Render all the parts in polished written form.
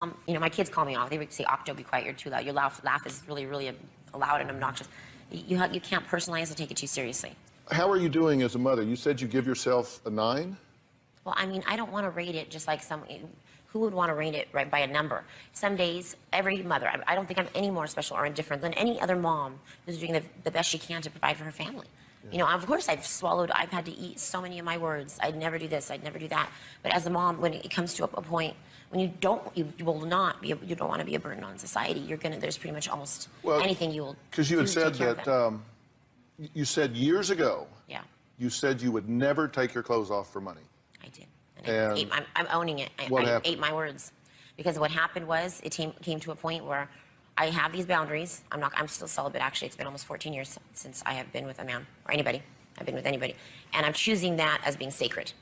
My kids call me off. They would say, "Octo, be quiet. You're too loud. Your laugh is really, really loud and obnoxious." You can't personalize and take it too seriously. How are you doing as a mother? You said you give yourself a 9? Well, I don't want to rate it just like who would want to rate it right by a number? Some days, every mother, I don't think I'm any more special or indifferent than any other mom who's doing the best she can to provide for her family. Yeah. Of course I've had to eat so many of my words. I'd never do this, I'd never do that. But as a mom, when it comes to a point when you don't want to be a burden on society, there's pretty much almost anything you will. Because you had said that, you said years ago, yeah, you said you would never take your clothes off for money. I did. And I'm owning it. I ate my words. Because what happened was, it came to a point where I have these boundaries. I'm still celibate, actually. It's been almost 14 years since I have been with a man, or anybody. I've been with anybody. And I'm choosing that as being sacred.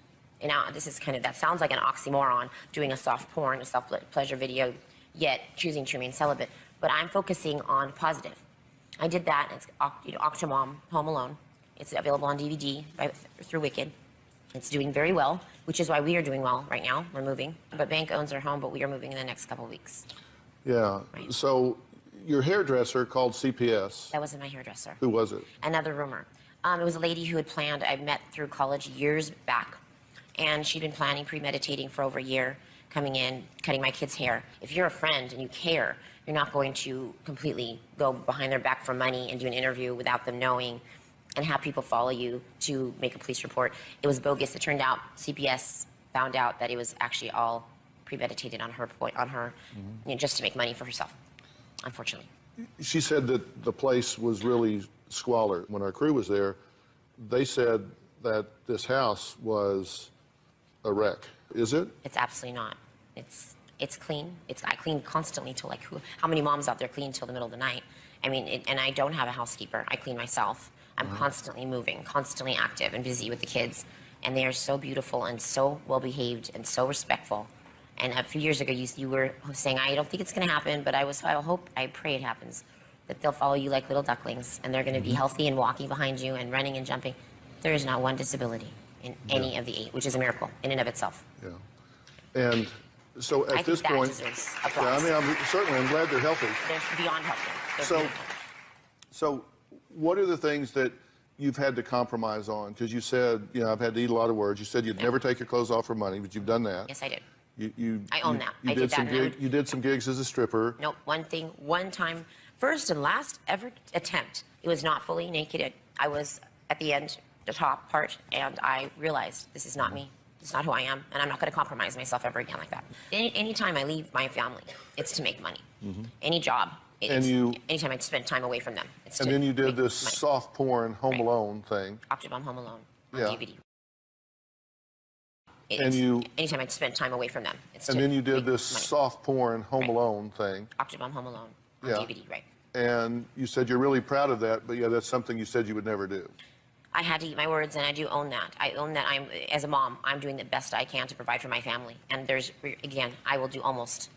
And now, this is that sounds like an oxymoron, doing a soft porn, a self-pleasure video, yet choosing to remain celibate. But I'm focusing on positive. I did that. It's Octomom, Home Alone. It's available on DVD through Wicked. It's doing very well, which is why we are doing well right now. We're moving. But Bank owns our home, but we are moving in the next couple of weeks. Yeah. Right. So your hairdresser called CPS. That wasn't my hairdresser. Who was it? Another rumor. It was a lady who had planned. I met through college years back. And she'd been planning, premeditating for over a year, coming in, cutting my kids' hair. If you're a friend and you care, you're not going to completely go behind their back for money and do an interview without them knowing and have people follow you to make a police report. It was bogus. It turned out CPS found out that it was actually all premeditated on her, just to make money for herself, unfortunately. She said that the place was really squalor. When our crew was there, they said that this house was a wreck. Is it? It's absolutely not. It's clean. I clean constantly till how many moms out there clean till the middle of the night? And I don't have a housekeeper. I clean myself. I'm constantly moving, constantly active and busy with the kids. And they are so beautiful and so well-behaved and so respectful. And a few years ago, you were saying, I don't think it's going to happen, but I pray it happens, that they'll follow you like little ducklings, and they're going to be healthy and walking behind you and running and jumping. There is not one disability in any of the 8, which is a miracle in and of itself. Yeah. And so at this point, I'm glad they're healthy. They're beyond healthy. So what are the things that you've had to compromise on? Because you said, I've had to eat a lot of words. You said you'd never take your clothes off for money, but you've done that. Yes, I did. I own that. You did some gigs as a stripper. Nope. One time, first and last ever attempt, it was not fully naked. I was at the end, the top part, and I realized this is not me. It's not who I am, and I'm not going to compromise myself ever again like that. Anytime I leave my family, it's to make money. Any job. Anytime I spend time away from them. And then you did this soft porn Home Alone thing. Octomom Home Alone on DVD. Anytime I spend time away from them. And then you did this soft porn Home Alone thing. Octomom Home Alone on DVD, right. And you said you're really proud of that, but that's something you said you would never do. I had to eat my words, and I do own that. I own that as a mom, I'm doing the best I can to provide for my family. And I will do almost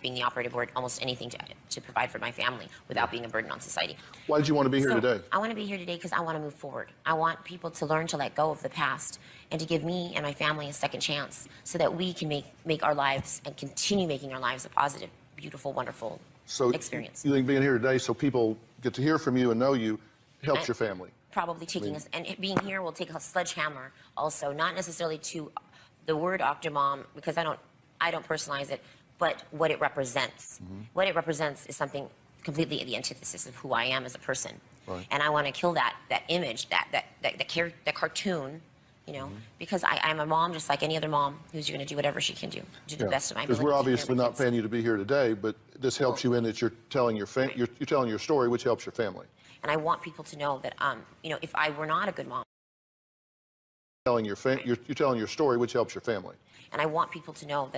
being the operative word, almost anything to provide for my family without being a burden on society. Why did you want to be here today? I want to be here today because I want to move forward. I want people to learn to let go of the past and to give me and my family a second chance so that we can make our lives and continue making our lives a positive, beautiful, wonderful experience. You think being here today so people get to hear from you and know you helps your family? Probably taking us, and being here will take a sledgehammer also, not necessarily to the word Octomom, because I don't personalize it, but what it represents. What it represents is something completely the antithesis of who I am as a person. Right. And I want to kill that image, that cartoon, because I'm a mom just like any other mom who's going to do whatever she can do to the best of my ability. Because we're obviously not paying you to be here today, but this helps you in that you're telling your story, which helps your family. And I want people to know that, if I were not a good mom, you're telling your story, which helps your family. And I want people to know that